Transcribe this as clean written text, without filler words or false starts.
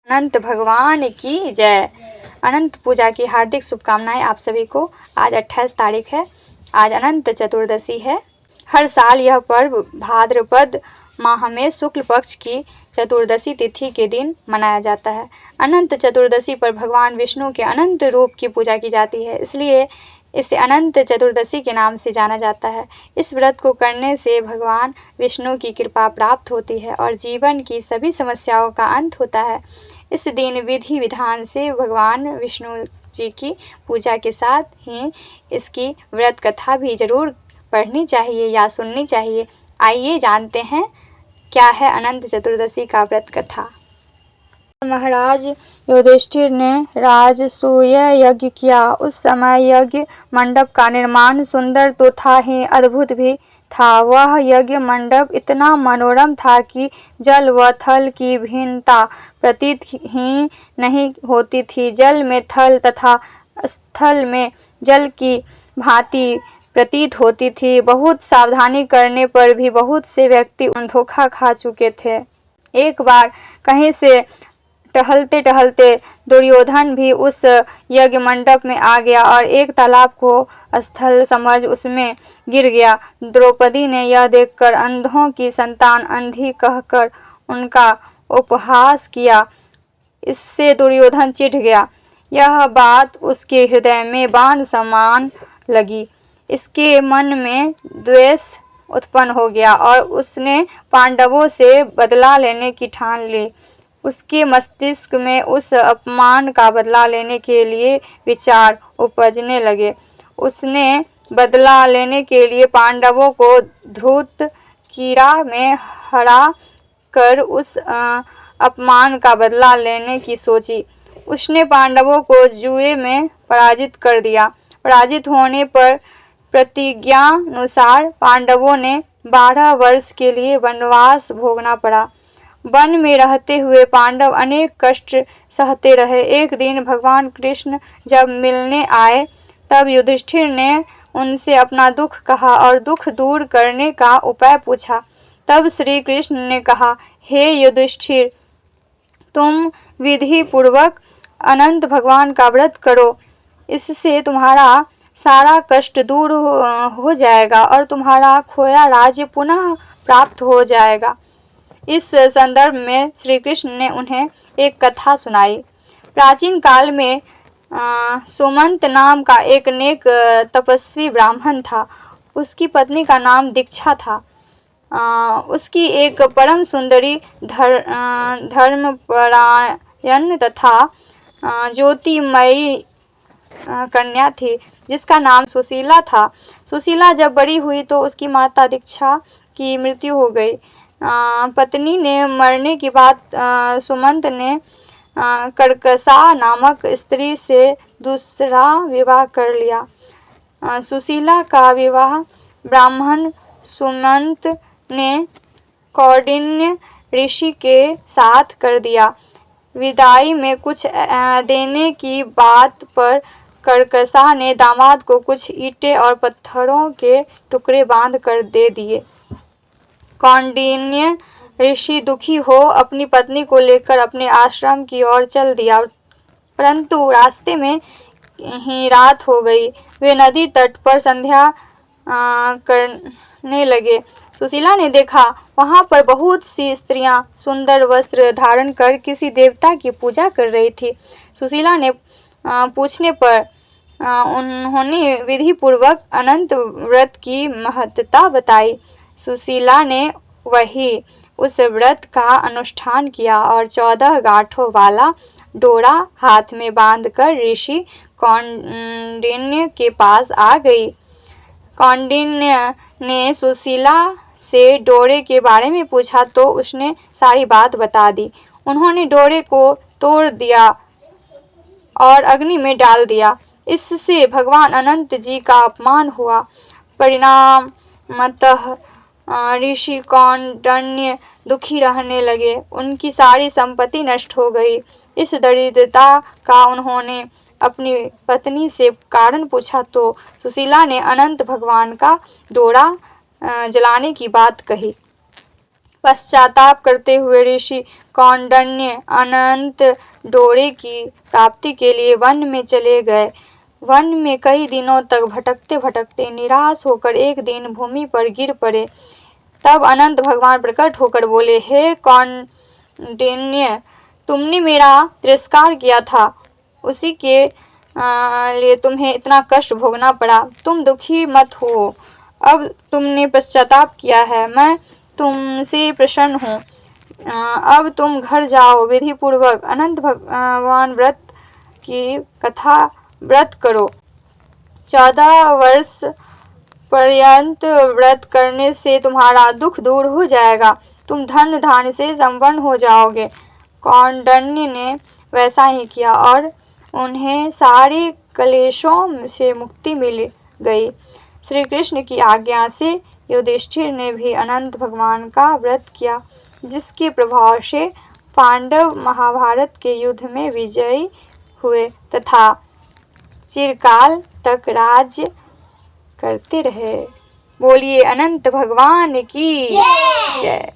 अनंत भगवान की जय। अनंत पूजा की हार्दिक शुभकामनाएं आप सभी को। आज 28 तारीख है। आज अनंत चतुर्दशी है। हर साल यह पर्व भाद्रपद माह में शुक्ल पक्ष की चतुर्दशी तिथि के दिन मनाया जाता है। अनंत चतुर्दशी पर भगवान विष्णु के अनंत रूप की पूजा की जाती है, इसलिए इसे अनंत चतुर्दशी के नाम से जाना जाता है। इस व्रत को करने से भगवान विष्णु की कृपा प्राप्त होती है और जीवन की सभी समस्याओं का अंत होता है। इस दिन विधि विधान से भगवान विष्णु जी की पूजा के साथ ही इसकी व्रत कथा भी जरूर पढ़नी चाहिए या सुननी चाहिए। आइए जानते हैं क्या है अनंत चतुर्दशी का व्रत कथा। महाराज युधिष्ठिर ने राजसूय यज्ञ किया। उस समय यज्ञ मंडप का निर्माण सुंदर तो था ही, अद्भुत भी था। वह यज्ञ मंडप इतना मनोरम था कि जल व थल की भिन्नता प्रतीत ही नहीं होती थी। जल में थल तथा स्थल में जल की भांति प्रतीत होती थी। बहुत सावधानी करने पर भी बहुत से व्यक्ति धोखा खा चुके थे। एक बार कहीं से टहलते टहलते दुर्योधन भी उस यज्ञ मंडप में आ गया और एक तालाब को स्थल समझ उसमें गिर गया। द्रौपदी ने यह देखकर अंधों की संतान अंधी कहकर उनका उपहास किया। इससे दुर्योधन चिढ़ गया। यह बात उसके हृदय में बाण समान लगी। इसके मन में द्वेष उत्पन्न हो गया और उसने पांडवों से बदला लेने की ठान ली। उसके मस्तिष्क में उस अपमान का बदला लेने के लिए विचार उपजने लगे। उसने बदला लेने के लिए पांडवों को धूत कीड़ा में हरा कर उस अपमान का बदला लेने की सोची। उसने पांडवों को जुए में पराजित कर दिया। पराजित होने पर प्रतिज्ञानुसार पांडवों ने 12 वर्ष के लिए वनवास भोगना पड़ा। वन में रहते हुए पांडव अनेक कष्ट सहते रहे। एक दिन भगवान कृष्ण जब मिलने आए तब युधिष्ठिर ने उनसे अपना दुख कहा और दुख दूर करने का उपाय पूछा। तब श्री कृष्ण ने कहा, हे युधिष्ठिर, तुम विधि पूर्वक अनंत भगवान का व्रत करो। इससे तुम्हारा सारा कष्ट दूर हो जाएगा और तुम्हारा खोया राज्य पुनः प्राप्त हो जाएगा। इस संदर्भ में श्री कृष्ण ने उन्हें एक कथा सुनाई। प्राचीन काल में सुमंत नाम का एक नेक तपस्वी ब्राह्मण था। उसकी पत्नी का नाम दीक्षा था। उसकी एक परम सुंदरी धर्मपरायण तथा ज्योतिमयी कन्या थी जिसका नाम सुशीला था। सुशीला जब बड़ी हुई तो उसकी माता दीक्षा की मृत्यु हो गई। पत्नी ने मरने के बाद सुमंत ने कर्कशा नामक स्त्री से दूसरा विवाह कर लिया। सुशीला का विवाह ब्राह्मण सुमंत ने कौंडिन्य ऋषि के साथ कर दिया। विदाई में कुछ देने की बात पर कर्कशा ने दामाद को कुछ ईंटें और पत्थरों के टुकड़े बांध कर दे दिए। कौंडिन्य ऋषि दुखी हो अपनी पत्नी को लेकर अपने आश्रम की ओर चल दिया, परंतु रास्ते में ही रात हो गई। वे नदी तट पर संध्या करने लगे। सुशीला ने देखा वहां पर बहुत सी स्त्रियां सुंदर वस्त्र धारण कर किसी देवता की पूजा कर रही थी। सुशीला ने पूछने पर उन्होंने विधि पूर्वक अनंत व्रत की महत्ता बताई। सुशीला ने वही उस व्रत का अनुष्ठान किया और 14 गांठों वाला डोरा हाथ में बांधकर ऋषि कौंडिन्य के पास आ गई। कौंडिन्य ने सुशीला से डोरे के बारे में पूछा तो उसने सारी बात बता दी। उन्होंने डोरे को तोड़ दिया और अग्नि में डाल दिया। इससे भगवान अनंत जी का अपमान हुआ। परिणामतः ऋषि कौंडिन्य दुखी रहने लगे। उनकी सारी संपत्ति नष्ट हो गई। इस दरिद्रता का उन्होंने अपनी पत्नी से कारण पूछा तो सुशीला ने अनंत भगवान का डोरा जलाने की बात कही। पश्चाताप करते हुए ऋषि कौंडिन्य अनंत डोरे की प्राप्ति के लिए वन में चले गए। वन में कई दिनों तक भटकते भटकते निराश होकर एक दिन भूमि पर गिर पड़े। तब अनंत भगवान प्रकट होकर बोले, हे कौंडिन्य, तुमने मेरा तिरस्कार किया था, उसी के लिए तुम्हें इतना कष्ट भोगना पड़ा। तुम दुखी मत हो, अब तुमने पश्चाताप किया है, मैं तुमसे प्रसन्न हूँ। अब तुम घर जाओ, विधि पूर्वक अनंत भगवान व्रत की कथा व्रत करो। 14 वर्ष पर्यंत व्रत करने से तुम्हारा दुख दूर हो जाएगा, तुम धन धान्य से संपन्न हो जाओगे। कौंडिन्य ने वैसा ही किया और उन्हें सारे क्लेशों से मुक्ति मिल गई। श्री कृष्ण की आज्ञा से युधिष्ठिर ने भी अनंत भगवान का व्रत किया, जिसके प्रभाव से पांडव महाभारत के युद्ध में विजयी हुए तथा चिरकाल तक राज्य करते रहे। बोलिए अनंत भगवान की जय।